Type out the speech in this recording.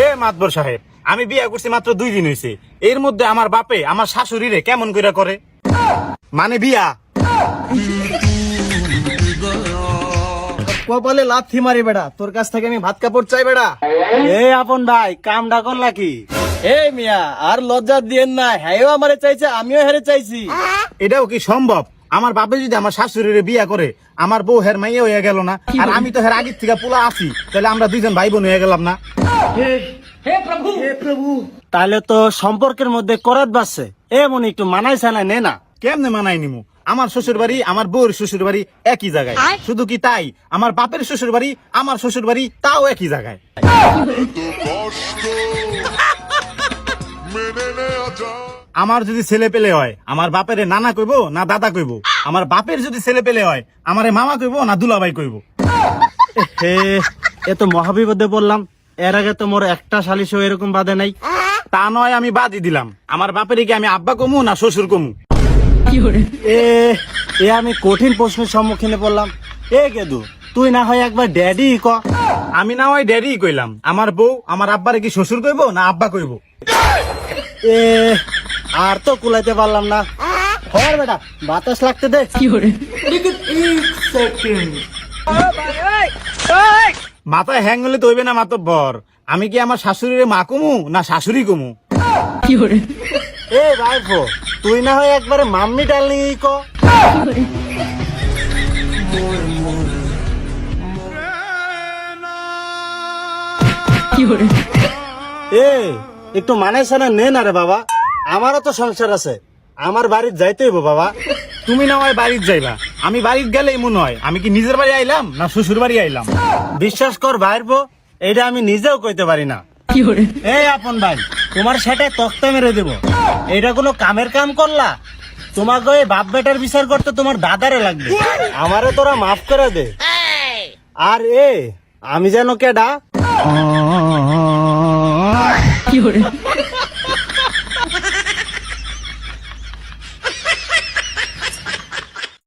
এ মাতবর সাহেব, আমি বিয়া করছি মাত্র 2 দিন হয়েছে, এর মধ্যে আমার বাপে আমার শাশুড়িরে কেমন করে করে? মানে বিয়া কপালে লাথি মারি বেড়া, তোর কাছ থেকে আমি ভাত কাপড় চাই বেড়া। এ আপন ভাই, কামটা করলা কি? এই মিয়া, আর লজ্জা দিয়েন না, হ্যাঁ আমারে চাইছে, আমিও হেরে চাইছি। এটাও কি সম্ভব? আমার বাপে যদি আমার শাশুড়িরে বিয়া করে, আমার বউ হের মাইয়া হয়ে গেল না, আর আমি তো হের আগের থেকে পোলা আছি, তাহলে আমরা 2 জন ভাই বোন হয়ে গেলাম না? তাহলে তো সম্পর্কের মধ্যে করাত বাসছে। এমন একটু মানাই সানাই নে না। কেমনে মানাই নিমু? আমার শ্বশুর বাড়ি আমার বউর শ্বশুর বাড়ি একই জায়গায়। শুধু কি তাই, আমার বাপের শ্বশুর বাড়ি আমার শ্বশুর বাড়ি তাও একই জায়গায়। আমার যদি ছেলে পেলে হয়, আমার বাপের নানা কইবো না দাদা কইবো? আমার বাপের যদি ছেলে পেলে হয়, আমারে মামা কইবো না দুলাভাই কইবো? হে, এ তো মহাবিপদে বললাম। এর আগে তো মোর একটা শালিশও এরকম বাদে নাই। তা নয়, আমি বাদই দিলাম। আমার বাপের কি আমি আব্বা কমু না শ্বশুর কমু? এ এ আমি কঠিন প্রশ্নের সম্মুখীনে পড়লাম। এ গেদু, তুই না হয় একবার ড্যাডি ক। আমি না হয় ড্যাডি কইলাম, আমার বউ আমার আব্বারে কি শ্বশুর কইবো না আব্বা কইবো? এ আর তো কুলাইতে পারলাম না। হর বেটা, বাতাস লাগতে দে। মাথায় হ্যাং হলে তো হইবে না মাতব্বর। আমি কি আমার শাশুড়িরে মা কমু না শাশুড়ি কমু? এ ভাইফো, তুই না হয় একবারে মাম্মি ডার্লিং ক। এ একটু মানে সানা নে না রে বাবা, আমারও তো সংসার আছে, আমার বাড়ির যাইতে হইব বাবা। তুমি না হয় বাড়ির যাইবা, আমি বাড়ির গেলেই মনে হয় আমি কি নিজের বাড়ি আইলাম না শ্বশুর বাড়ি আইলাম? বিশ্বাস কর ভাইরবো, এইটা আমি নিজেও কইতে পারি না। এই আপন ভাই, তোমার সেটা তক্তা মেরে দেব। এইটা কোনো কামের কাম করলা? তোমাকে ওই বাপ বেটার বিচার করতে তোমার দাদারে লাগবে। আমারে তোরা মাফ করে দে। আর আমি যেন কেডা?